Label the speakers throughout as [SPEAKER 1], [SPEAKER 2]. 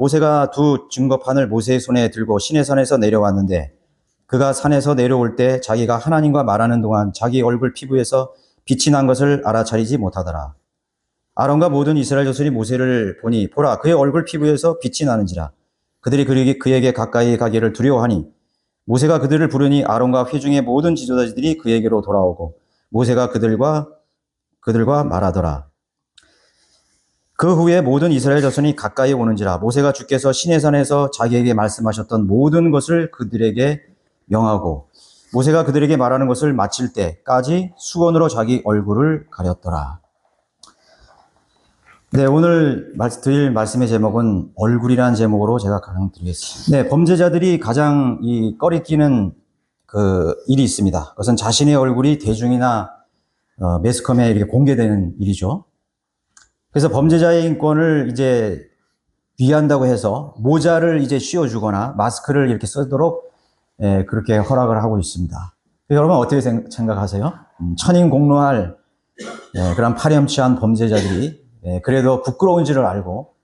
[SPEAKER 1] 모세가 두 증거판을 모세의 손에 들고 시내산에서 내려왔는데 그가 산에서 내려올 때 자기가 하나님과 말하는 동안 자기 얼굴 피부에서 빛이 난 것을 알아차리지 못하더라. 아론과 모든 이스라엘 자손이 모세를 보니 보라 그의 얼굴 피부에서 빛이 나는지라. 그들이 그에게 가까이 가기를 두려워하니 모세가 그들을 부르니 아론과 회중의 모든 지도자들이 그에게로 돌아오고 모세가 그들과 말하더라. 그 후에 모든 이스라엘 자손이 가까이 오는지라. 모세가 주께서 시내산에서 자기에게 말씀하셨던 모든 것을 그들에게 명하고 모세가 그들에게 말하는 것을 마칠 때까지 수건으로 자기 얼굴을 가렸더라. 네, 오늘 드릴 말씀의 제목은 얼굴이라는 제목으로 제가 강의드리겠습니다. 네, 범죄자들이 가장 꺼리끼는 일이 있습니다. 그것은 자신의 얼굴이 대중이나 매스컴에 이렇게 공개되는 일이죠. 그래서 범죄자의 인권을 이제 위한다고 해서 모자를 이제 씌워주거나 마스크를 이렇게 쓰도록 그렇게 허락을 하고 있습니다. 여러분 어떻게 생각하세요? 천인공노할 그런 파렴치한 범죄자들이 그래도 부끄러운 줄을 알고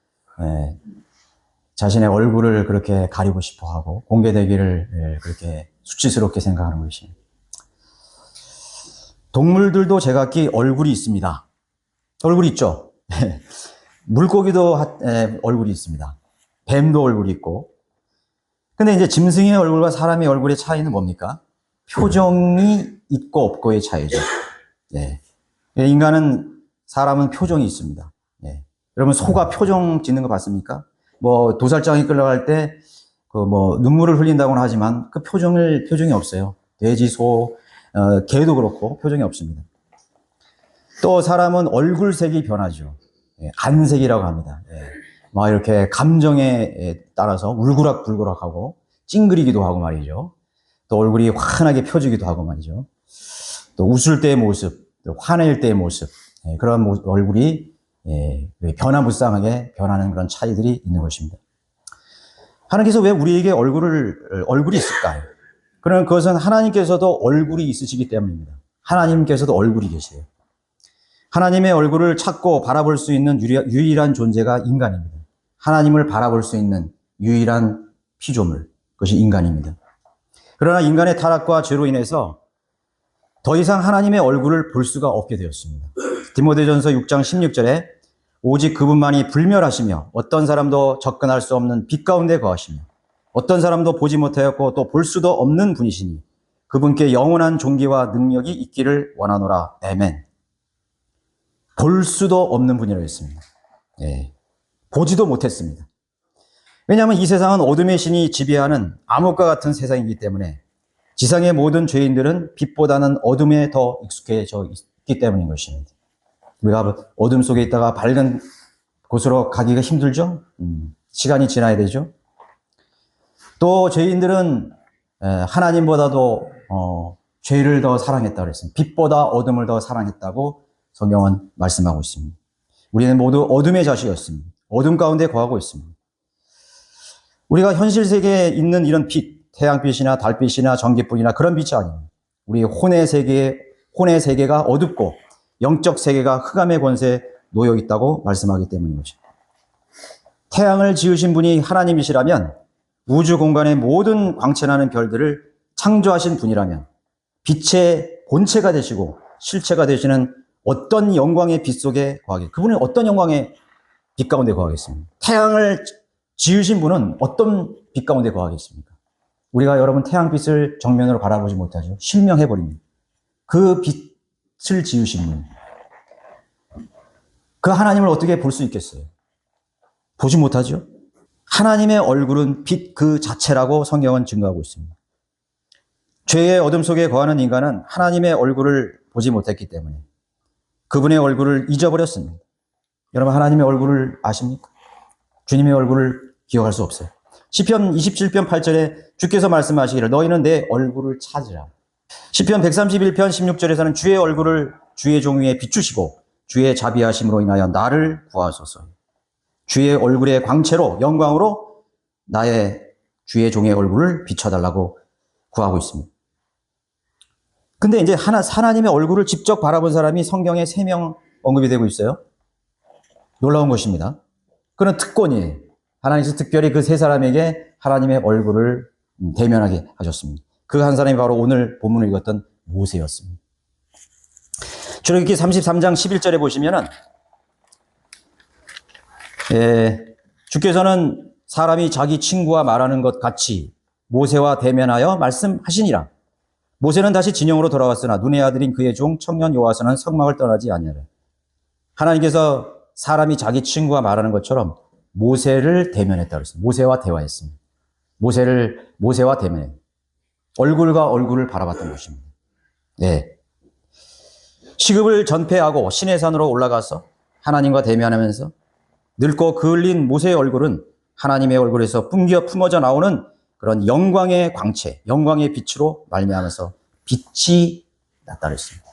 [SPEAKER 1] 자신의 얼굴을 그렇게 가리고 싶어하고 공개되기를 그렇게 수치스럽게 생각하는 것입니다. 동물들도 제각기 얼굴이 있습니다. 얼굴이 있죠? 물고기도 얼굴이 있습니다. 뱀도 얼굴이 있고. 근데 이제 짐승의 얼굴과 사람의 얼굴의 차이는 뭡니까? 표정이 있고 없고의 차이죠. 사람은 표정이 있습니다. 여러분 소가 표정 짓는 거 봤습니까? 도살장에 끌려갈 때 눈물을 흘린다고는 하지만 그 표정이 없어요. 돼지, 소, 개도 그렇고 표정이 없습니다. 또 사람은 얼굴색이 변하죠. 안색이라고 합니다. 이렇게 감정에 따라서 울그락불그락하고 찡그리기도 하고 말이죠. 또 얼굴이 환하게 펴지기도 하고 말이죠. 또 웃을 때의 모습, 또 화낼 때의 모습, 그런 얼굴이 변화무쌍하게 변하는 그런 차이들이 있는 것입니다. 하나님께서 왜 우리에게 얼굴이 있을까요? 그러면 그것은 하나님께서도 얼굴이 있으시기 때문입니다. 하나님께서도 얼굴이 계세요. 하나님의 얼굴을 찾고 바라볼 수 있는 유일한 존재가 인간입니다. 하나님을 바라볼 수 있는 유일한 피조물, 그것이 인간입니다. 그러나 인간의 타락과 죄로 인해서 더 이상 하나님의 얼굴을 볼 수가 없게 되었습니다. 디모데전서 6장 16절에 오직 그분만이 불멸하시며 어떤 사람도 접근할 수 없는 빛 가운데 거하시며 어떤 사람도 보지 못하였고 또 볼 수도 없는 분이시니 그분께 영원한 존귀와 능력이 있기를 원하노라. 아멘. 볼 수도 없는 분이라고 했습니다. 보지도 못했습니다. 왜냐하면 이 세상은 어둠의 신이 지배하는 암흑과 같은 세상이기 때문에 지상의 모든 죄인들은 빛보다는 어둠에 더 익숙해져 있기 때문인 것입니다. 우리가 어둠 속에 있다가 밝은 곳으로 가기가 힘들죠? 시간이 지나야 되죠? 또 죄인들은 하나님보다도 죄를 더 사랑했다고 그랬습니다. 빛보다 어둠을 더 사랑했다고 성경은 말씀하고 있습니다. 우리는 모두 어둠의 자식이었습니다. 어둠 가운데 거하고 있습니다. 우리가 현실 세계에 있는 이런 빛, 태양빛이나 달빛이나 전기불이나 그런 빛이 아닙니다. 우리 혼의 세계가 어둡고 영적 세계가 흑암의 권세에 놓여 있다고 말씀하기 때문인 것입니다. 태양을 지으신 분이 하나님이시라면 우주 공간의 모든 광채나는 별들을 창조하신 분이라면 빛의 본체가 되시고 실체가 되시는 어떤 영광의 빛 속에 거하겠습니까? 그분은 어떤 영광의 빛 가운데 거하겠습니까? 태양을 지으신 분은 어떤 빛 가운데 거하겠습니까? 우리가 여러분 태양빛을 정면으로 바라보지 못하죠. 실명해버립니다. 그 빛을 지으신 분. 그 하나님을 어떻게 볼 수 있겠어요? 보지 못하죠. 하나님의 얼굴은 빛 그 자체라고 성경은 증거하고 있습니다. 죄의 어둠 속에 거하는 인간은 하나님의 얼굴을 보지 못했기 때문에 그분의 얼굴을 잊어버렸습니다. 여러분 하나님의 얼굴을 아십니까? 주님의 얼굴을 기억할 수 없어요. 시편 27편 8절에 주께서 말씀하시기를 너희는 내 얼굴을 찾으라. 시편 131편 16절에서는 주의 얼굴을 주의 종 위에 비추시고 주의 자비하심으로 인하여 나를 구하소서. 주의 얼굴의 광채로 영광으로 나의 주의 종의 얼굴을 비춰달라고 구하고 있습니다. 근데 이제 하나님의 얼굴을 직접 바라본 사람이 성경에 3명 언급이 되고 있어요. 놀라운 것입니다. 그런 특권이에요. 하나님께서 특별히 그 세 사람에게 하나님의 얼굴을 대면하게 하셨습니다. 그 한 사람이 바로 오늘 본문을 읽었던 모세였습니다. 출애굽기 33장 11절에 보시면은 주께서는 사람이 자기 친구와 말하는 것 같이 모세와 대면하여 말씀하시니라. 모세는 다시 진영으로 돌아왔으나 눈의 아들인 그의 종 청년 여호와서는 성막을 떠나지 아니하라. 하나님께서 사람이 자기 친구와 말하는 것처럼 모세를 대면했다고 그랬습니다. 모세와 대화했습니다. 모세와 대면해. 얼굴과 얼굴을 바라봤던 것입니다. 네. 시급을 전폐하고 시내산으로 올라가서 하나님과 대면하면서 늙고 그을린 모세의 얼굴은 하나님의 얼굴에서 품어져 나오는 그런 영광의 광채, 영광의 빛으로 말미암아서 빛이 났다 그랬습니다.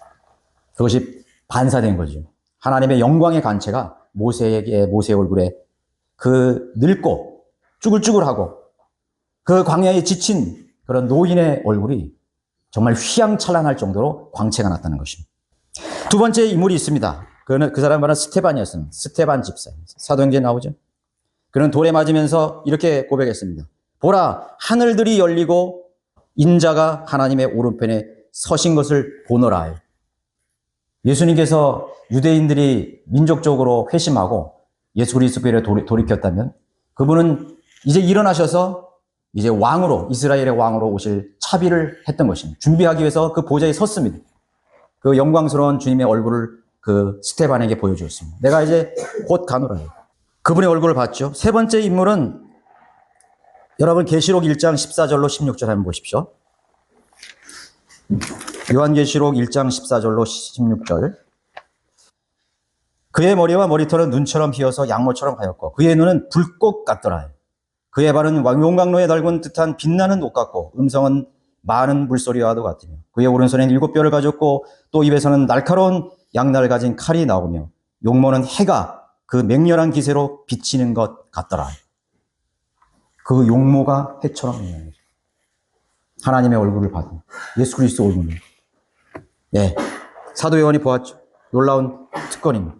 [SPEAKER 1] 그것이 반사된 거죠. 하나님의 영광의 광채가 모세의 얼굴에 그 늙고 쭈글쭈글하고 그 광야에 지친 그런 노인의 얼굴이 정말 휘황찬란할 정도로 광채가 났다는 것입니다. 두 번째 인물이 있습니다. 그 사람은 바로 스테반이었습니다. 스테반 집사. 사도행전에 나오죠. 그는 돌에 맞으면서 이렇게 고백했습니다. 보라, 하늘들이 열리고 인자가 하나님의 오른편에 서신 것을 보노라. 예수님께서 유대인들이 민족적으로 회심하고 예수 그리스도께 돌이켰다면 그분은 이제 일어나셔서 이제 왕으로, 이스라엘의 왕으로 오실 차비를 했던 것입니다. 준비하기 위해서 그 보좌에 섰습니다. 그 영광스러운 주님의 얼굴을 그 스테반에게 보여주었습니다. 내가 이제 곧 가노라. 그분의 얼굴을 봤죠. 세 번째 인물은 여러분 계시록 1장 14절로 16절 한번 보십시오. 요한계시록 1장 14절로 16절. 그의 머리와 머리털은 눈처럼 휘어서 양모처럼 하였고 그의 눈은 불꽃 같더라. 그의 발은 용광로에 달군 듯한 빛나는 옷 같고 음성은 많은 물소리와도 같으며 그의 오른손에는 7뼈를 가졌고 또 입에서는 날카로운 양날을 가진 칼이 나오며 용모는 해가 그 맹렬한 기세로 비치는 것 같더라. 그 용모가 해처럼 있는 거죠. 하나님의 얼굴을 받은 예수 그리스도 얼굴을. 예, 사도 요한이 보았죠. 놀라운 특권입니다.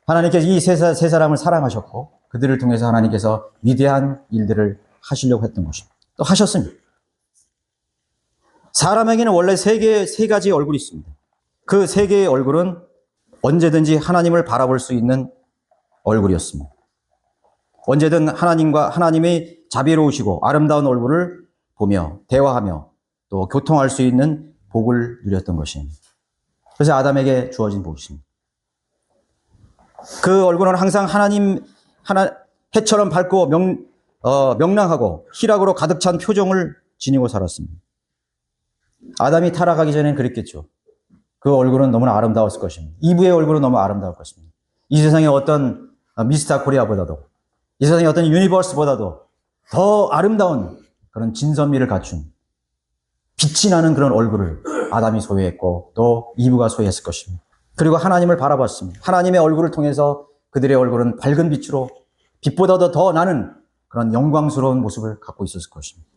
[SPEAKER 1] 하나님께서 이 세 사람을 사랑하셨고 그들을 통해서 하나님께서 위대한 일들을 하시려고 했던 것입니다. 또 하셨습니다. 사람에게는 원래 세 가지의 얼굴이 있습니다. 그 세 개의 얼굴은 언제든지 하나님을 바라볼 수 있는 얼굴이었습니다. 언제든 하나님의 자비로우시고 아름다운 얼굴을 보며 대화하며 또 교통할 수 있는 복을 누렸던 것입니다. 그래서 아담에게 주어진 복이십니다. 그 얼굴은 항상 해처럼 밝고 명랑하고 희락으로 가득 찬 표정을 지니고 살았습니다. 아담이 타락하기 전에는 그랬겠죠. 그 얼굴은 너무나 아름다웠을 것입니다. 이브의 얼굴은 너무 아름다울 것입니다. 이 세상의 어떤 미스터 코리아보다도 이 세상의 어떤 유니버스보다도 더 아름다운 그런 진선미를 갖춘 빛이 나는 그런 얼굴을 아담이 소유했고 또 이브가 소유했을 것입니다. 그리고 하나님을 바라봤습니다. 하나님의 얼굴을 통해서 그들의 얼굴은 밝은 빛으로 빛보다도 더 나는 그런 영광스러운 모습을 갖고 있었을 것입니다.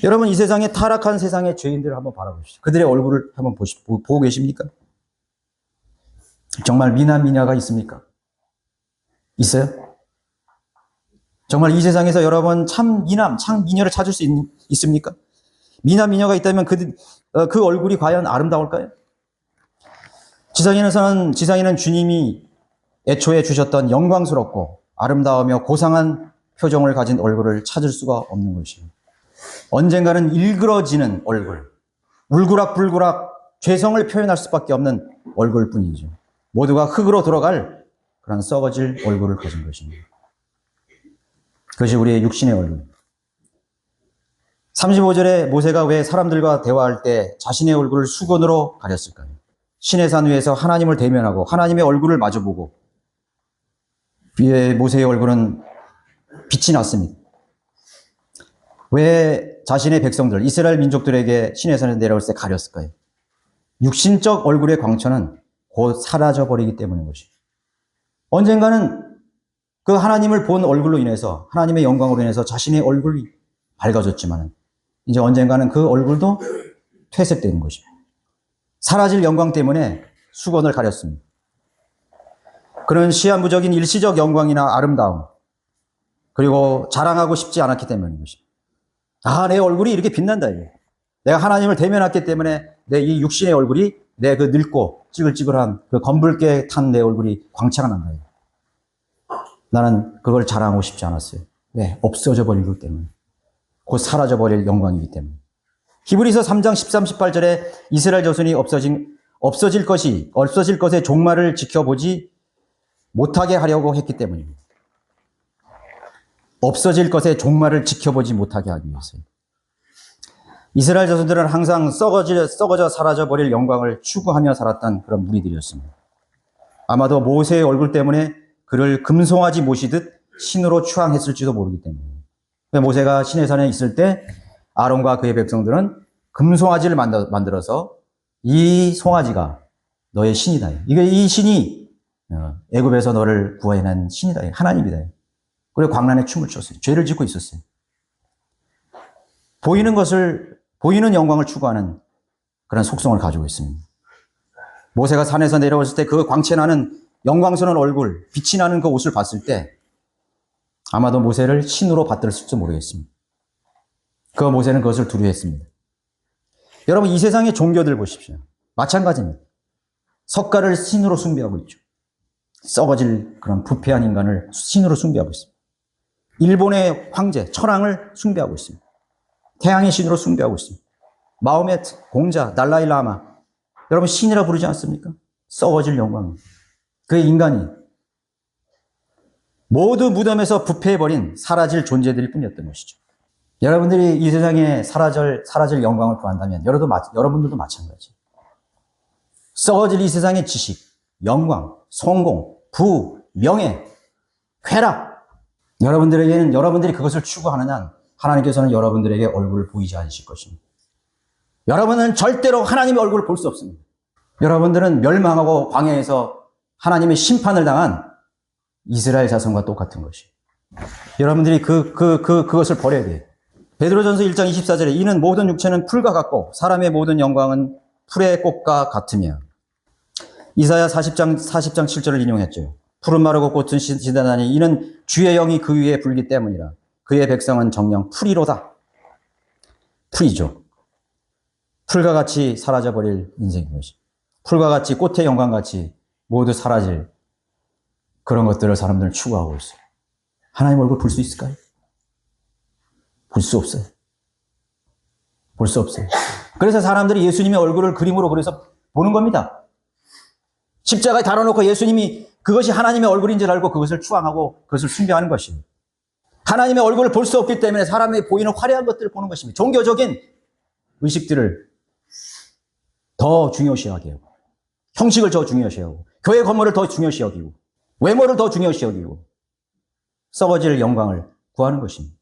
[SPEAKER 1] 여러분, 이 세상에 타락한 세상의 죄인들을 한번 바라보십시오. 그들의 얼굴을 한번 보고 계십니까? 정말 미남 미녀가 있습니까? 있어요? 정말 이 세상에서 여러분 참 미남, 참 미녀를 찾을 수 있습니까? 미남 미녀가 있다면 그 얼굴이 과연 아름다울까요? 지상에는 주님이 애초에 주셨던 영광스럽고 아름다우며 고상한 표정을 가진 얼굴을 찾을 수가 없는 것입니다. 언젠가는 일그러지는 얼굴, 울그락불그락 죄성을 표현할 수밖에 없는 얼굴뿐이죠. 모두가 흙으로 들어갈 그런 썩어질 얼굴을 가진 것입니다. 그것이 우리의 육신의 얼굴. 35절에 모세가 왜 사람들과 대화할 때 자신의 얼굴을 수건으로 가렸을까요? 시내산 위에서 하나님을 대면하고 하나님의 얼굴을 마주보고 모세의 얼굴은 빛이 났습니다. 왜 자신의 백성들, 이스라엘 민족들에게 시내산에 내려올 때 가렸을까요? 육신적 얼굴의 광채는 곧 사라져버리기 때문인 것이죠. 언젠가는 그 하나님을 본 얼굴로 인해서 하나님의 영광으로 인해서 자신의 얼굴이 밝아졌지만 이제 언젠가는 그 얼굴도 퇴색되는 것입니다. 사라질 영광 때문에 수건을 가렸습니다. 그는 시한부적인 일시적 영광이나 아름다움, 그리고 자랑하고 싶지 않았기 때문인 것입니다. 아, 내 얼굴이 이렇게 빛난다, 이게. 내가 하나님을 대면했기 때문에 내 이 육신의 얼굴이 내 그 늙고 찌글찌글한 그 검붉게 탄 내 얼굴이 광채가 난다. 나는 그걸 자랑하고 싶지 않았어요. 왜? 없어져 버리기 때문에. 곧 사라져 버릴 영광이기 때문에. 히브리서 3장 13, 18절에 이스라엘 자손이 없어질 것의 종말을 지켜보지 못하게 하려고 했기 때문입니다. 없어질 것의 종말을 지켜보지 못하게 하기 위해서요. 이스라엘 자손들은 항상 썩어져 사라져버릴 영광을 추구하며 살았던 그런 무리들이었습니다. 아마도 모세의 얼굴 때문에 그를 금송아지 모시듯 신으로 추앙했을지도 모르기 때문에. 모세가 시내산에 있을 때 아론과 그의 백성들은 금송아지를 만들어서 이 송아지가 너의 신이다. 이 신이 애굽에서 너를 구해낸 신이다. 하나님이다. 그리고 광란에 춤을 췄어요. 죄를 짓고 있었어요. 보이는 영광을 추구하는 그런 속성을 가지고 있습니다. 모세가 산에서 내려왔을 때 그 광채나는 영광스러운 얼굴, 빛이 나는 그 옷을 봤을 때 아마도 모세를 신으로 받들었을지 모르겠습니다. 그 모세는 그것을 두려워했습니다. 여러분, 이 세상의 종교들 보십시오. 마찬가지입니다. 석가를 신으로 숭배하고 있죠. 썩어질 그런 부패한 인간을 신으로 숭배하고 있습니다. 일본의 황제, 철왕을 숭배하고 있습니다. 태양의 신으로 숭배하고 있습니다. 마호메트, 공자, 달라이 라마. 여러분, 신이라 부르지 않습니까? 썩어질 영광. 그 인간이 모두 무덤에서 부패해버린 사라질 존재들일 뿐이었던 것이죠. 여러분들이 이 세상에 사라질 영광을 구한다면 여러분들도 마찬가지. 썩어질 이 세상의 지식, 영광, 성공, 부, 명예, 쾌락. 여러분들이 그것을 추구하는 한 하나님께서는 여러분들에게 얼굴을 보이지 않으실 것입니다. 여러분은 절대로 하나님의 얼굴을 볼 수 없습니다. 여러분들은 멸망하고 광야에서 하나님의 심판을 당한 이스라엘 자손과 똑같은 것이. 여러분들이 그것을 버려야 돼요. 베드로전서 1장 24절에 이는 모든 육체는 풀과 같고 사람의 모든 영광은 풀의 꽃과 같으며. 이사야 40장 7절을 인용했죠. 푸른 마르고 꽃은 시다나니 이는 주의 영이 그 위에 불기 때문이라. 그의 백성은 정녕 풀이로다. 풀이죠. 풀과 같이 사라져버릴 인생인 것이. 풀과 같이 꽃의 영광같이 모두 사라질 그런 것들을 사람들은 추구하고 있어요. 하나님 얼굴 볼 수 있을까요? 볼 수 없어요. 볼 수 없어요. 그래서 사람들이 예수님의 얼굴을 그림으로 그려서 보는 겁니다. 십자가에 달아놓고 예수님이 그것이 하나님의 얼굴인 줄 알고 그것을 추앙하고 그것을 숭배하는 것이에요. 하나님의 얼굴을 볼 수 없기 때문에 사람이 보이는 화려한 것들을 보는 것입니다. 종교적인 의식들을 더 중요시 여기고, 형식을 더 중요시 여기고, 교회 건물을 더 중요시 여기고, 외모를 더 중요시 여기고, 썩어질 영광을 구하는 것입니다.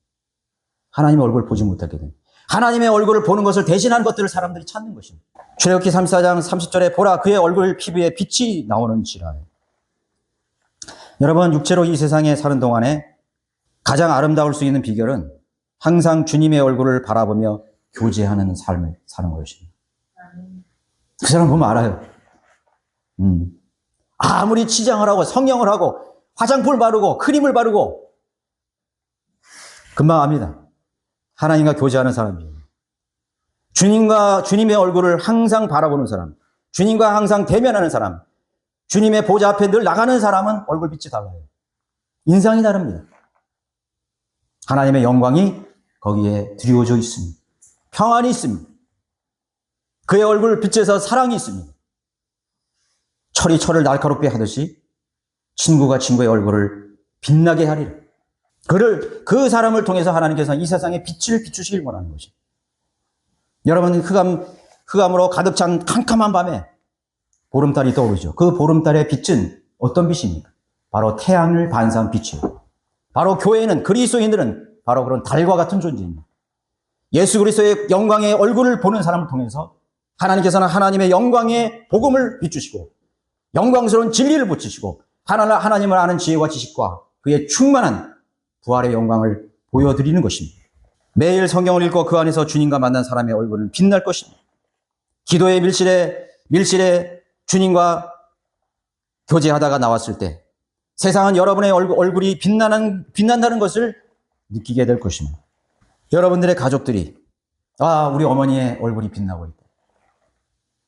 [SPEAKER 1] 하나님의 얼굴을 보지 못하게 됩니다. 하나님의 얼굴을 보는 것을 대신한 것들을 사람들이 찾는 것입니다. 출애굽기 34장 30절에 보라 그의 얼굴 피부에 빛이 나오는지라. 여러분, 육체로 이 세상에 사는 동안에 가장 아름다울 수 있는 비결은 항상 주님의 얼굴을 바라보며 교제하는 삶을 사는 것입니다. 그 사람 보면 알아요. 아무리 치장을 하고 성형을 하고 화장품을 바르고 크림을 바르고 금방 압니다. 하나님과 교제하는 사람이에요. 주님의 얼굴을 항상 바라보는 사람, 주님과 항상 대면하는 사람, 주님의 보좌 앞에 늘 나가는 사람은 얼굴빛이 달라요. 인상이 다릅니다. 하나님의 영광이 거기에 드리워져 있습니다. 평안이 있습니다. 그의 얼굴 빛에서 사랑이 있습니다. 철이 철을 날카롭게 하듯이 친구가 친구의 얼굴을 빛나게 하리라. 그 사람을 통해서 하나님께서 이 세상에 빛을 비추시길 원하는 것입니다. 여러분, 흑암으로 가득 찬 캄캄한 밤에 보름달이 떠오르죠. 그 보름달의 빛은 어떤 빛입니까? 바로 태양을 반사한 빛이에요. 바로 교회는, 그리스도인들은 바로 그런 달과 같은 존재입니다. 예수 그리스도의 영광의 얼굴을 보는 사람을 통해서 하나님께서는 하나님의 영광의 복음을 비추시고 영광스러운 진리를 붙이시고 하나님을 아는 지혜와 지식과 그의 충만한 부활의 영광을 보여드리는 것입니다. 매일 성경을 읽고 그 안에서 주님과 만난 사람의 얼굴은 빛날 것입니다. 기도의 밀실에 주님과 교제하다가 나왔을 때 세상은 여러분의 얼굴이 빛난다는 것을 느끼게 될 것입니다. 여러분들의 가족들이, 아, 우리 어머니의 얼굴이 빛나고 있다.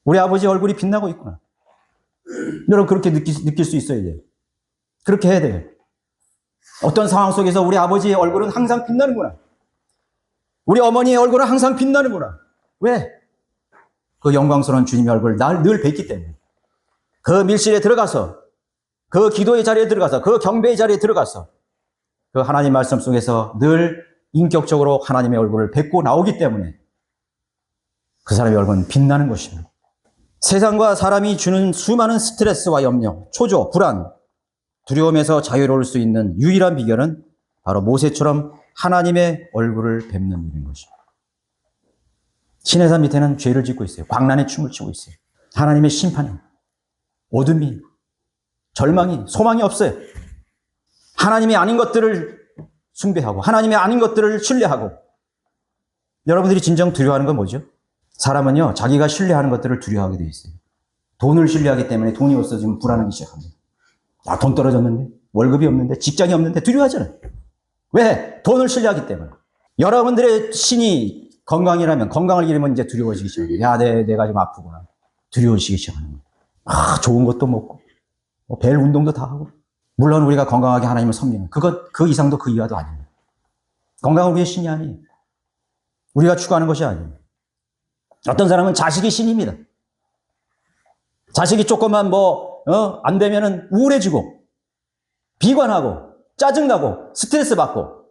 [SPEAKER 1] 우리 아버지의 얼굴이 빛나고 있구나. 여러분, 그렇게 느낄 수 있어야 돼요. 그렇게 해야 돼요. 어떤 상황 속에서 우리 아버지의 얼굴은 항상 빛나는구나. 우리 어머니의 얼굴은 항상 빛나는구나. 왜? 그 영광스러운 주님의 얼굴을 늘 뵙기 때문에. 그 밀실에 들어가서, 그 기도의 자리에 들어가서, 그 경배의 자리에 들어가서, 그 하나님 말씀 속에서 늘 인격적으로 하나님의 얼굴을 뵙고 나오기 때문에 그 사람의 얼굴은 빛나는 것입니다. 세상과 사람이 주는 수많은 스트레스와 염려, 초조, 불안, 두려움에서 자유로울 수 있는 유일한 비결은 바로 모세처럼 하나님의 얼굴을 뵙는 일인 것입니다. 시내산 밑에는 죄를 짓고 있어요. 광란의 춤을 추고 있어요. 하나님의 심판이, 어둠이, 절망이, 소망이 없어요. 하나님이 아닌 것들을 숭배하고 하나님이 아닌 것들을 신뢰하고. 여러분들이 진정 두려워하는 건 뭐죠? 사람은요, 자기가 신뢰하는 것들을 두려워하게 돼 있어요. 돈을 신뢰하기 때문에 돈이 없어지면 불안하기 시작합니다. 아, 돈 떨어졌는데, 월급이 없는데, 직장이 없는데 두려워하잖아요. 왜? 돈을 신뢰하기 때문에. 여러분들의 신이 건강이라면, 건강을 잃으면 이제 두려워지기 시작해요. 야, 내가 좀 아프구나. 두려워지기 시작하는 거예요. 아, 좋은 것도 먹고, 벨 운동도 다 하고. 물론 우리가 건강하게 하나님을 섬기는, 그 이상도 그 이하도 아닙니다. 건강은 우리의 신이 아니에요. 우리가 추구하는 것이 아니에요. 어떤 사람은 자식이 신입니다. 자식이 조금만 안 되면은 우울해지고, 비관하고, 짜증나고, 스트레스 받고.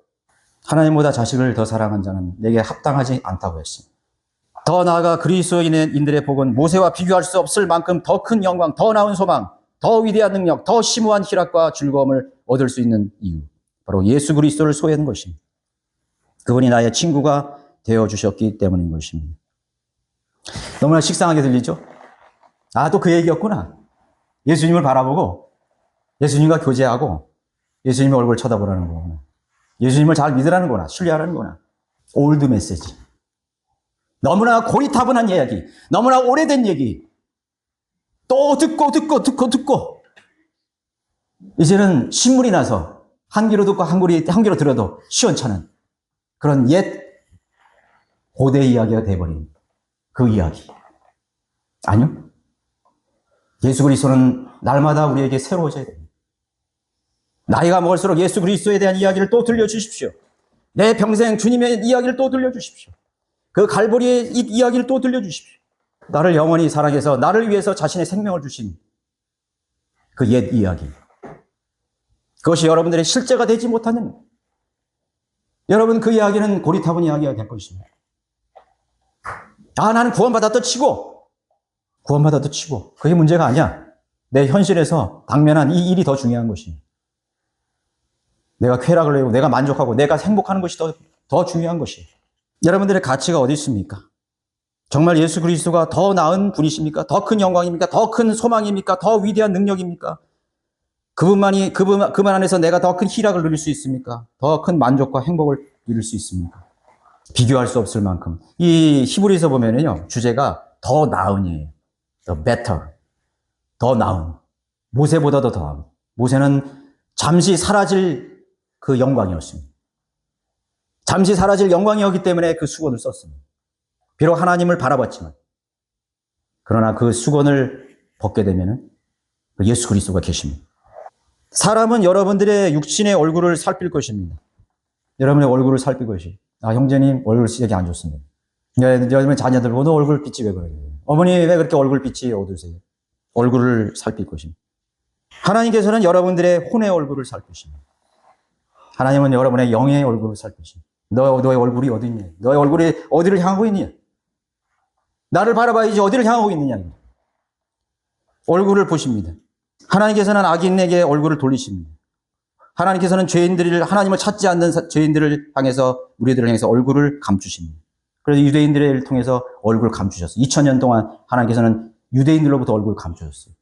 [SPEAKER 1] 하나님보다 자식을 더 사랑한 자는 내게 합당하지 않다고 했습니다. 더 나아가 그리스도인들의 복은 모세와 비교할 수 없을 만큼 더 큰 영광, 더 나은 소망, 더 위대한 능력, 더 심오한 희락과 즐거움을 얻을 수 있는 이유. 바로 예수 그리스도를 소유하는 것입니다. 그분이 나의 친구가 되어주셨기 때문인 것입니다. 너무나 식상하게 들리죠? 아, 또 그 얘기였구나. 예수님을 바라보고 예수님과 교제하고 예수님의 얼굴을 쳐다보라는 거구나. 예수님을 잘 믿으라는 거나 신뢰하라는 거나. 올드 메시지. 너무나 고리타분한 이야기, 너무나 오래된 얘기. 또 듣고 이제는 신물이 나서 한 귀로 듣고 한 귀로 들어도 시원찮은 그런 옛 고대 이야기가 돼버린 그 이야기. 아니요. 예수 그리스도는 날마다 우리에게 새로워져야 됩니다. 나이가 먹을수록 예수 그리스도에 대한 이야기를 또 들려주십시오. 내 평생 주님의 이야기를 또 들려주십시오. 그 갈보리의 이야기를 또 들려주십시오. 나를 영원히 사랑해서 나를 위해서 자신의 생명을 주신 그 옛 이야기. 그것이 여러분들의 실제가 되지 못하는, 여러분 그 이야기는 고리타분 이야기가 될 것입니다. 아, 나는 구원받았다 치고 그게 문제가 아니야. 내 현실에서 당면한 이 일이 더 중요한 것입니다. 내가 쾌락을 내고 내가 만족하고 내가 행복하는 것이 더 중요한 것이에요. 여러분들의 가치가 어디 있습니까? 정말 예수 그리스도가 더 나은 분이십니까? 더 큰 영광입니까? 더 큰 소망입니까? 더 위대한 능력입니까? 그분 안에서 내가 더 큰 희락을 누릴 수 있습니까? 더 큰 만족과 행복을 누릴 수 있습니까? 비교할 수 없을 만큼. 이 히브리서 보면은요, 주제가 더 나은이에요. The better. 더 나은. 모세보다도 더 나은. 모세는 잠시 사라질 그 영광이었습니다. 잠시 사라질 영광이었기 때문에 그 수건을 썼습니다. 비록 하나님을 바라봤지만, 그러나 그 수건을 벗게 되면은 예수 그리스도가 계십니다. 사람은 여러분들의 육신의 얼굴을 살필 것입니다. 여러분의 얼굴을 살필 것이. 아, 형제님 얼굴색이 안 좋습니다. 여러분의 자녀들 보는 얼굴빛이 왜 그래요? 어머니 왜 그렇게 얼굴빛이 어두우세요? 얼굴을 살필 것입니다. 하나님께서는 여러분들의 혼의 얼굴을 살피십니다. 하나님은 여러분의 영의 얼굴을 살피십니다. 너의 얼굴이 어디 있냐? 너의 얼굴이 어디를 향하고 있느냐? 나를 바라봐야지 어디를 향하고 있느냐? 얼굴을 보십니다. 하나님께서는 악인에게 얼굴을 돌리십니다. 하나님께서는 하나님을 찾지 않는 죄인들을 향해서, 우리들을 향해서 얼굴을 감추십니다. 그래서 유대인들을 통해서 얼굴을 감추셨어요. 2000년 동안 하나님께서는 유대인들로부터 얼굴을 감추셨어요.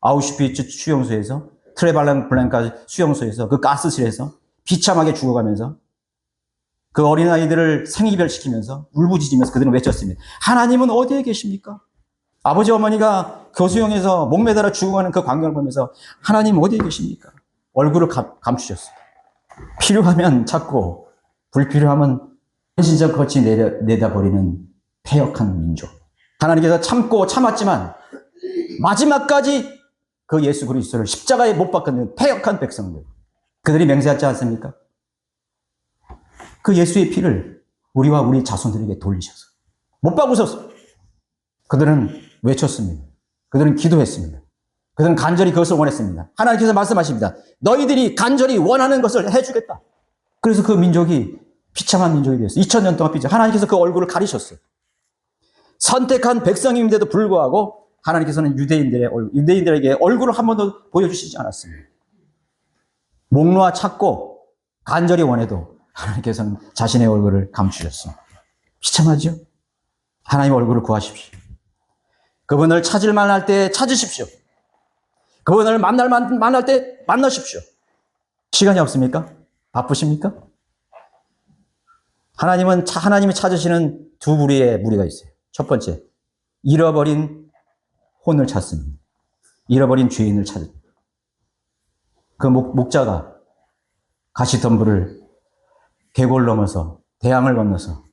[SPEAKER 1] 아우슈비츠 수용소에서, 트레발랑블랑카 수용소에서, 그 가스실에서 비참하게 죽어가면서 그 어린아이들을 생이별시키면서 울부짖으면서 그들은 외쳤습니다. 하나님은 어디에 계십니까? 아버지 어머니가 교수형에서 목매달아 죽어가는 그 광경을 보면서 하나님 어디에 계십니까? 얼굴을 감추셨어요. 필요하면 찾고 불필요하면 헌신적 거치 내다버리는 패역한 민족. 하나님께서 참고 참았지만 마지막까지 그 예수 그리스도를 십자가에 못 박는 패역한 백성들. 그들이 맹세하지 않습니까? 그 예수의 피를 우리와 우리 자손들에게 돌리셔서 못 박으셔서 그들은 외쳤습니다. 그들은 기도했습니다. 그들은 간절히 그것을 원했습니다. 하나님께서 말씀하십니다. 너희들이 간절히 원하는 것을 해주겠다. 그래서 그 민족이 비참한 민족이 되었어요. 2000년 동안 하나님께서 그 얼굴을 가리셨어요. 선택한 백성임에도 불구하고 하나님께서는 유대인들에게 얼굴을 한 번도 보여주시지 않았습니다. 목 놓아 찾고 간절히 원해도 하나님께서는 자신의 얼굴을 감추셨습니다. 비참하죠? 하나님 얼굴을 구하십시오. 그분을 찾을 만할 때 찾으십시오. 그분을 만날 때 만나십시오. 시간이 없습니까? 바쁘십니까? 하나님이 찾으시는 두 부류의 무리가 있어요. 첫 번째, 잃어버린 혼을 찾습니다. 잃어버린 죄인을 찾습니다. 그 목자가 가시덤불을 계곡을 넘어서 대양을 건너서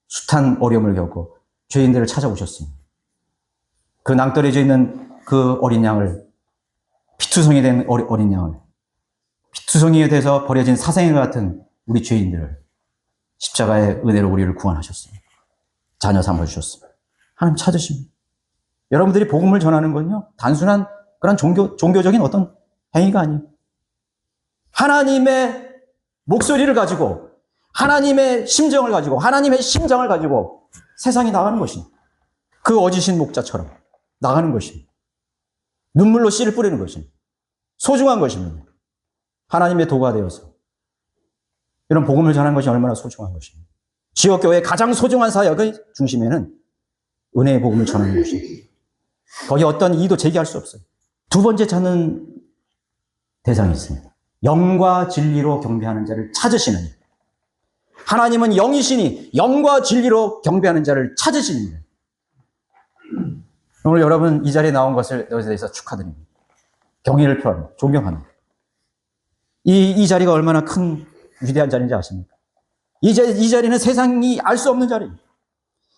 [SPEAKER 1] 숱한 어려움을 겪고 죄인들을 찾아오셨습니다. 그 낭떠러져 있는 그 어린 양을 피투성이 된 어린 양을 피투성이에 돼서 버려진 사생과 같은 우리 죄인들을 십자가의 은혜로 우리를 구원하셨습니다. 자녀 삼아주셨습니다. 하나님 찾으십니다. 여러분들이 복음을 전하는 건요, 단순한 그런 종교적인 어떤 행위가 아니에요. 하나님의 목소리를 가지고, 하나님의 심정을 가지고, 하나님의 심장을 가지고 세상에 나가는 것입니다. 그 어지신 목자처럼 나가는 것입니다. 눈물로 씨를 뿌리는 것입니다. 소중한 것입니다. 하나님의 도가 되어서 이런 복음을 전하는 것이 얼마나 소중한 것입니다. 지역교회의 가장 소중한 사역의 중심에는 은혜의 복음을 전하는 것입니다. 거기 어떤 이의도 제기할 수 없어요. 두 번째 찾는 대상이 있습니다. 영과 진리로 경배하는 자를 찾으시는 일. 하나님은 영이시니 영과 진리로 경배하는 자를 찾으시는 일. 오늘 여러분 이 자리에 나온 것에 대해서 축하드립니다. 경의를 표합니다. 존경합니다. 이 자리가 얼마나 큰 위대한 자리인지 아십니까? 이 자리는 세상이 알 수 없는 자리입니다.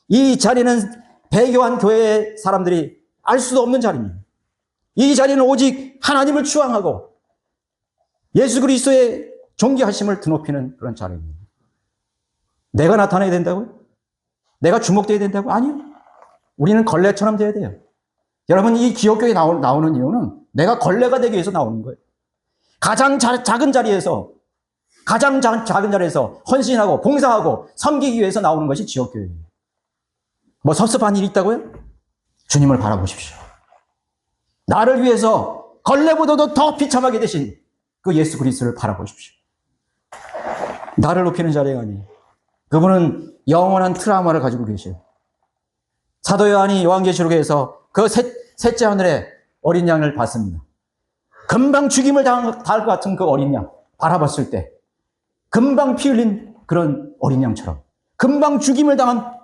[SPEAKER 1] 이 자리는 배교한 교회의 사람들이 알 수도 없는 자리입니다. 이 자리는 오직 하나님을 추앙하고 예수 그리스도의 존귀하심을 드높이는 그런 자리입니다. 내가 나타나야 된다고요? 내가 주목되어야 된다고? 아니요. 우리는 걸레처럼 돼야 돼요. 여러분, 이 기업교회에 나오는 이유는 내가 걸레가 되기 위해서 나오는 거예요. 가장 작은 자리에서 헌신하고 봉사하고 섬기기 위해서 나오는 것이 지역교회예요. 뭐 섭섭한 일이 있다고요? 주님을 바라보십시오. 나를 위해서 걸레보다도 더 비참하게 되신 그 예수 그리스도를 바라보십시오. 나를 높이는 자리가 아니에요. 그분은 영원한 트라우마를 가지고 계셔요. 사도 요한이 요한계시록에서 그 셋째 하늘에 어린 양을 봤습니다. 금방 죽임을 당할 것 같은 그 어린 양 바라봤을 때 금방 피 흘린 그런 어린 양처럼 금방 죽임을 당한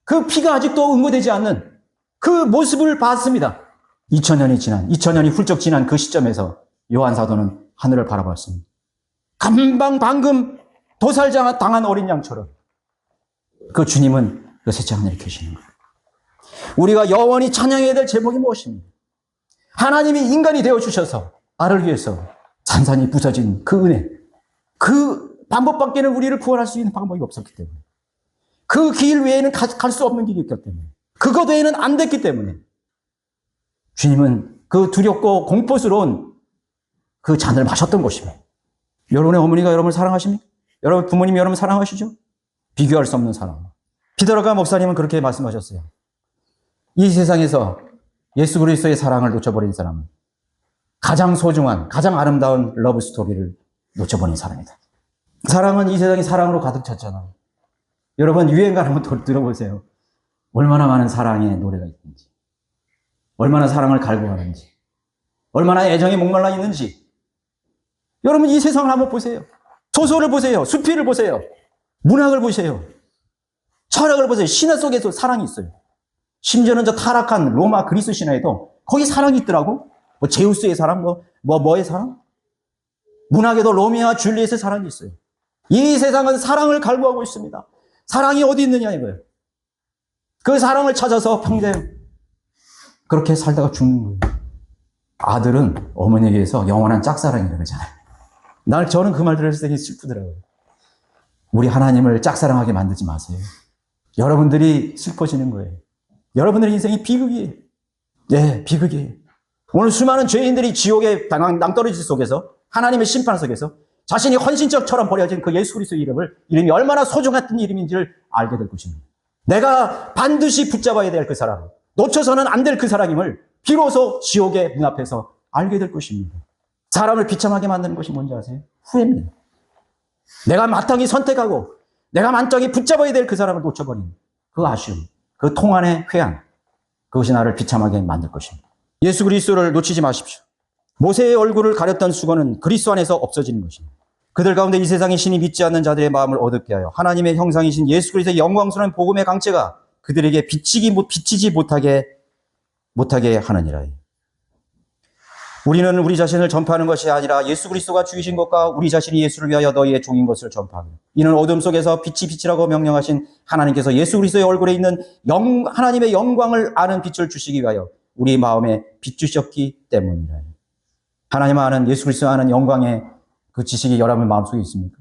[SPEAKER 1] 그 피가 아직도 응고되지 않는 그 모습을 봤습니다. 2000년이 훌쩍 지난 그 시점에서 요한 사도는 하늘을 바라봤습니다. 방금 도살당한 어린 양처럼 그 주님은 그 셋째 하늘에 계시는 거예요. 우리가 영원히 찬양해야 될 제목이 무엇입니까? 하나님이 인간이 되어주셔서 나를 위해서 산산이 부서진 그 은혜, 그 방법밖에는 우리를 구원할 수 있는 방법이 없었기 때문에, 그 길 외에는 갈 수 없는 길이 있기 때문에, 그것 외에는 안 됐기 때문에 주님은 그 두렵고 공포스러운 그 잔을 마셨던 것입니다. 여러분의 어머니가 여러분을 사랑하십니까? 여러분 부모님이 여러분을 사랑하시죠? 비교할 수 없는 사랑. 피더러가 목사님은 그렇게 말씀하셨어요. 이 세상에서 예수 그리스도의 사랑을 놓쳐버린 사람은 가장 소중한, 가장 아름다운 러브 스토리를 놓쳐버린 사람이다. 사랑은 이 세상이 사랑으로 가득 찼잖아요. 여러분 유행가 한번 들어보세요. 얼마나 많은 사랑의 노래가 있는지, 얼마나 사랑을 갈구하는지, 얼마나 애정에 목말라 있는지. 여러분 이 세상을 한번 보세요. 소설을 보세요. 수필을 보세요. 문학을 보세요. 철학을 보세요. 신화 속에도 사랑이 있어요. 심지어는 저 타락한 로마 그리스 신화에도 거기 사랑이 있더라고. 뭐 제우스의 사랑, 뭐의 사랑? 문학에도 로미오와 줄리엣의 사랑이 있어요. 이 세상은 사랑을 갈구하고 있습니다. 사랑이 어디 있느냐 이거예요. 그 사랑을 찾아서 평생 그렇게 살다가 죽는 거예요. 아들은 어머니에게서 영원한 짝사랑이라고 그러잖아요. 저는 그 말 들었을 때 되게 슬프더라고요. 우리 하나님을 짝사랑하게 만들지 마세요. 여러분들이 슬퍼지는 거예요. 여러분들의 인생이 비극이에요. 예, 비극이에요. 오늘 수많은 죄인들이 지옥의 낭떠러지 속에서 하나님의 심판 속에서 자신이 헌신처럼 버려진 그 예수 그리스도의 이름이 얼마나 소중한 이름인지를 알게 될 것입니다. 내가 반드시 붙잡아야 될 그 사람, 놓쳐서는 안 될 그 사람임을 비로소 지옥의 문 앞에서 알게 될 것입니다. 사람을 비참하게 만드는 것이 뭔지 아세요? 후회입니다. 내가 마땅히 선택하고 내가 만땅히 붙잡아야 될 그 사람을 놓쳐버린 그 아쉬움, 그 통안의 회한, 그것이 나를 비참하게 만들 것입니다. 예수 그리스도를 놓치지 마십시오. 모세의 얼굴을 가렸던 수건은 그리스도 안에서 없어지는 것입니다. 그들 가운데 이 세상의 신이 믿지 않는 자들의 마음을 어둡게 하여 하나님의 형상이신 예수 그리스도의 영광스러운 복음의 강체가 그들에게 비치지 못하게 하느니라. 우리는 우리 자신을 전파하는 것이 아니라 예수 그리스도가 주이신 것과 우리 자신이 예수를 위하여 너희의 종인 것을 전파하며, 이는 어둠 속에서 빛이라고 명령하신 하나님께서 예수 그리스도의 얼굴에 있는 하나님의 영광을 아는 빛을 주시기 위하여 우리 마음에 비추셨기 때문이라. 하나님 아는, 예수 그리스도 아는 영광의 그 지식이 여러분 마음속에 있습니까?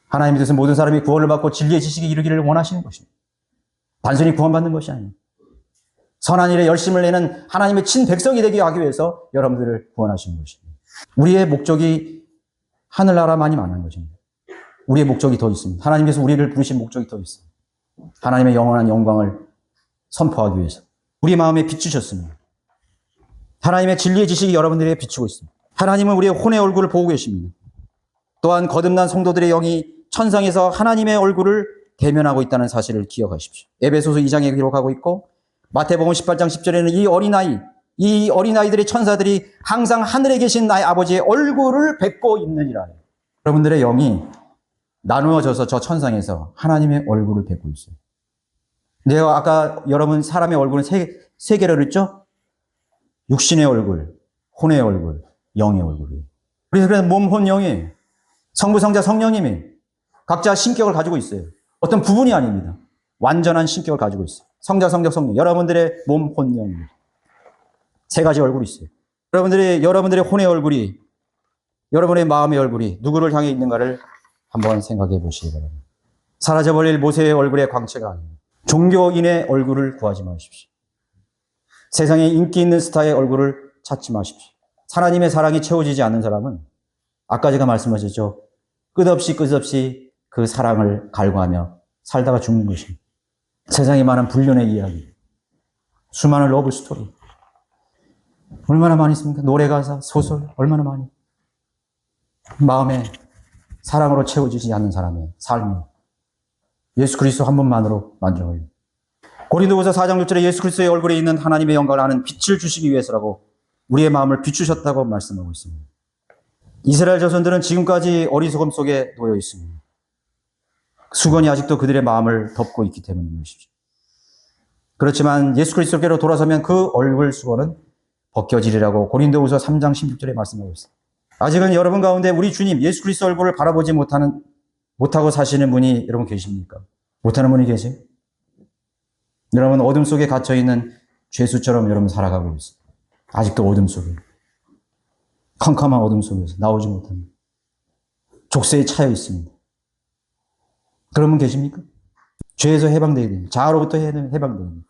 [SPEAKER 1] 하나님의 뜻은 모든 사람이 구원을 받고 진리의 지식에 이르기를 원하시는 것입니다. 단순히 구원받는 것이 아닙니다. 선한 일에 열심을 내는 하나님의 친백성이 되게 하기 위해서 여러분들을 구원하시는 것입니다. 우리의 목적이 하늘나라만이 만난 것입니다. 우리의 목적이 더 있습니다. 하나님께서 우리를 부르신 목적이 더 있습니다. 하나님의 영원한 영광을 선포하기 위해서 우리 마음에 비추셨습니다. 하나님의 진리의 지식이 여러분들에게 비추고 있습니다. 하나님은 우리의 혼의 얼굴을 보고 계십니다. 또한 거듭난 성도들의 영이 천상에서 하나님의 얼굴을 대면하고 있다는 사실을 기억하십시오. 에베소서 2장에 기록하고 있고, 마태복음 18장 10절에는 이 어린아이들의 천사들이 항상 하늘에 계신 나의 아버지의 얼굴을 뵙고 있느니라. 여러분들의 영이 나누어져서 저 천상에서 하나님의 얼굴을 뵙고 있어요. 내가 아까 여러분 사람의 얼굴은 세 개를 했죠? 육신의 얼굴, 혼의 얼굴, 영의 얼굴이에요. 그래서 몸, 혼, 영이 성부, 성자, 성령님이 각자 신격을 가지고 있어요. 어떤 부분이 아닙니다. 완전한 신격을 가지고 있어요. 성자, 성령, 성령. 여러분들의 몸, 혼, 영입니다. 세 가지 얼굴이 있어요. 여러분들의 혼의 얼굴이, 여러분의 마음의 얼굴이 누구를 향해 있는가를 한번 생각해 보시기 바랍니다. 사라져버릴 모세의 얼굴의 광채가 아닙니다. 종교인의 얼굴을 구하지 마십시오. 세상에 인기 있는 스타의 얼굴을 찾지 마십시오. 하나님의 사랑이 채워지지 않는 사람은 아까 제가 말씀하셨죠. 끝없이 그 사랑을 갈구하며 살다가 죽는 것입니다. 세상에 많은 불륜의 이야기, 수많은 러브 스토리 얼마나 많이 있습니까? 노래 가사, 소설 얼마나 많이. 마음에 사랑으로 채워지지 않는 사람의 삶이 예수 그리스도 한 분만으로 만족해요. 고린도후서 4장 6절에 예수 그리스도의 얼굴에 있는 하나님의 영광을 아는 빛을 주시기 위해서라고 우리의 마음을 비추셨다고 말씀하고 있습니다. 이스라엘 자손들은 지금까지 어리석음 속에 놓여 있습니다. 수건이 아직도 그들의 마음을 덮고 있기 때문인 것이죠. 그렇지만 예수 그리스도께로 돌아서면 그 얼굴 수건은 벗겨지리라고 고린도후서 3장 16절에 말씀하고 있습니다. 아직은 여러분 가운데 우리 주님 예수 그리스도 얼굴을 바라보지 못하고 사시는 분이 여러분 계십니까? 못하는 분이 계세요? 여러분 어둠 속에 갇혀있는 죄수처럼 여러분 살아가고 있어요. 아직도 어둠 속에, 캄캄한 어둠 속에서 나오지 못합니다. 족쇄에 차여 있습니다. 그런 분 계십니까? 죄에서 해방되어야 됩니다. 자아로부터 해방되어야 됩니다.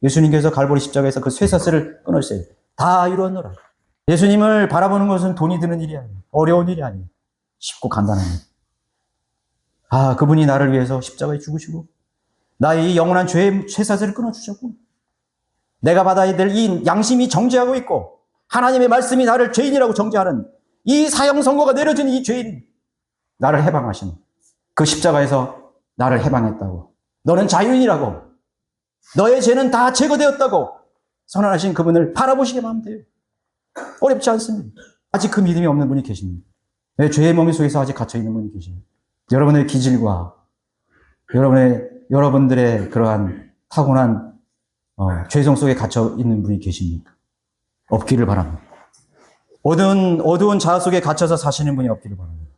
[SPEAKER 1] 예수님께서 갈보리 십자가에서 그 쇠사슬을 끊으셔야 돼요. 다 이루었노라. 예수님을 바라보는 것은 돈이 드는 일이 아니에요. 어려운 일이 아니에요. 쉽고 간단한 일. 그분이 나를 위해서 십자가에 죽으시고 나의 이 영원한 죄의 쇠사슬을 끊어주셨고 내가 받아야 될 이 양심이 정죄하고 있고 하나님의 말씀이 나를 죄인이라고 정죄하는 이 사형 선고가 내려진 이 죄인, 나를 해방하신 그 십자가에서 나를 해방했다고, 너는 자유인이라고, 너의 죄는 다 제거되었다고 선언하신 그분을 바라보시기만 하면 돼요. 어렵지 않습니다. 아직 그 믿음이 없는 분이 계십니다. 내 죄의 멍에 속에서 아직 갇혀있는 분이 계십니다. 여러분의 기질과 여러분들의 그러한 타고난 죄성 속에 갇혀 있는 분이 계십니까? 없기를 바랍니다. 어두운 자아 속에 갇혀서 사시는 분이 없기를 바랍니다.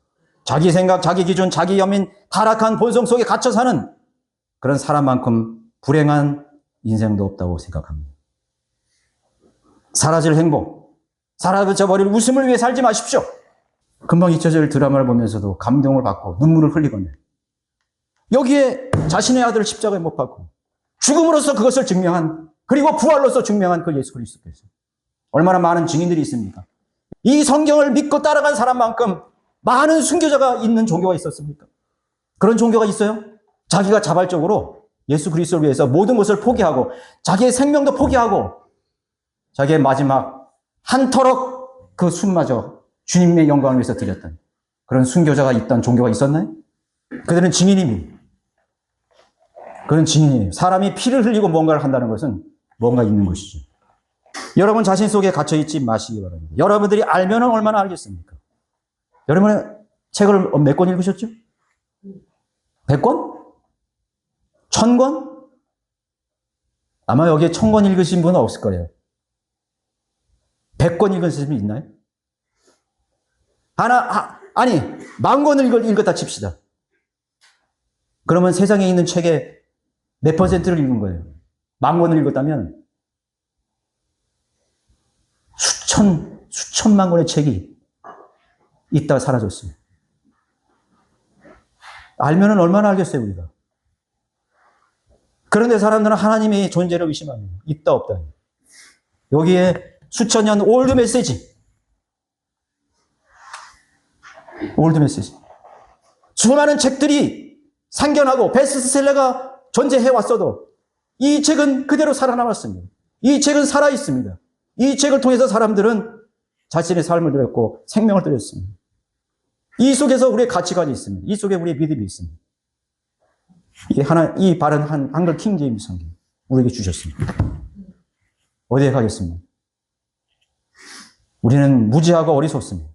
[SPEAKER 1] 자기 생각, 자기 기준, 자기 연민, 타락한 본성 속에 갇혀 사는 그런 사람만큼 불행한 인생도 없다고 생각합니다. 사라질 행복, 사라져버릴 웃음을 위해 살지 마십시오. 금방 잊혀질 드라마를 보면서도 감동을 받고 눈물을 흘리거든요. 여기에 자신의 아들을 십자가에 못 박고 죽음으로써 그것을 증명한, 그리고 부활로서 증명한 그 예수 그리스도께서 얼마나 많은 증인들이 있습니까? 이 성경을 믿고 따라간 사람만큼 많은 순교자가 있는 종교가 있었습니까? 그런 종교가 있어요? 자기가 자발적으로 예수 그리스도를 위해서 모든 것을 포기하고 자기의 생명도 포기하고 자기의 마지막 한 터럭 그 숨마저 주님의 영광을 위해서 드렸던 그런 순교자가 있던 종교가 있었나요? 그들은 증인입니다. 그런 증인이에요. 사람이 피를 흘리고 뭔가를 한다는 것은 뭔가 있는 것이죠. 여러분 자신 속에 갇혀있지 마시기 바랍니다. 여러분들이 알면 얼마나 알겠습니까? 여러분은 책을 몇 권 읽으셨죠? 100권? 1000권? 아마 여기에 1000권 읽으신 분은 없을 거예요. 100권 읽으신 분 있나요? 아니, 10,000권을 읽었다 칩시다. 그러면 세상에 있는 책의 몇 퍼센트를 읽은 거예요? 10,000권을 읽었다면 수천만 권의 책이 있다가 사라졌습니다. 알면은 얼마나 알겠어요, 우리가. 그런데 사람들은 하나님의 존재를 의심합니다. 있다, 없다. 여기에 수천 년 올드 메시지. 수많은 책들이 상견하고 베스트셀러가 존재해왔어도 이 책은 그대로 살아남았습니다. 이 책은 살아있습니다. 이 책을 통해서 사람들은 자신의 삶을 드렸고 생명을 드렸습니다. 이 속에서 우리의 가치관이 있습니다. 이 속에 우리의 믿음이 있습니다. 이 바른 한글 킹 제임스 성경 우리에게 주셨습니다. 어디에 가겠습니까? 우리는 무지하고 어리석습니다.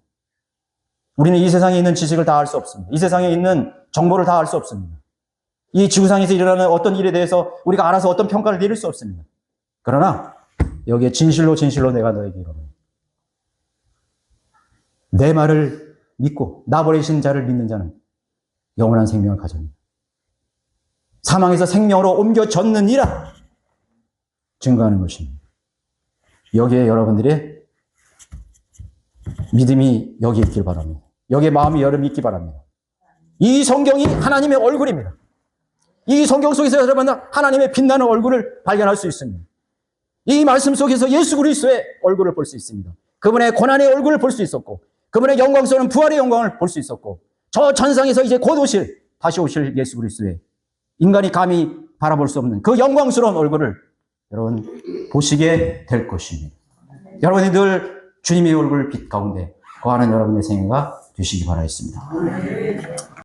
[SPEAKER 1] 우리는 이 세상에 있는 지식을 다 알 수 없습니다. 이 세상에 있는 정보를 다 알 수 없습니다. 이 지구상에서 일어나는 어떤 일에 대해서 우리가 알아서 어떤 평가를 내릴 수 없습니다. 그러나 여기에 진실로 내가 너에게 이르노니 내 말을 믿고 나 보내신 자를 믿는 자는 영원한 생명을 가졌습니다. 사망에서 생명으로 옮겨졌느니라 증거하는 것입니다. 여기에 여러분들의 믿음이 여기 있길 바랍니다. 여기에 마음이 여름이 있기 바랍니다. 이 성경이 하나님의 얼굴입니다. 이 성경 속에서 여러분은 하나님의 빛나는 얼굴을 발견할 수 있습니다. 이 말씀 속에서 예수 그리스도의 얼굴을 볼 수 있습니다. 그분의 고난의 얼굴을 볼 수 있었고 그분의 영광스러운 부활의 영광을 볼 수 있었고 저 전상에서 이제 곧 다시 오실 예수 그리스도의 인간이 감히 바라볼 수 없는 그 영광스러운 얼굴을 여러분 보시게 될 것입니다. 여러분이 늘 주님의 얼굴 빛 가운데 거하는 여러분의 생애가 되시기 바라겠습니다.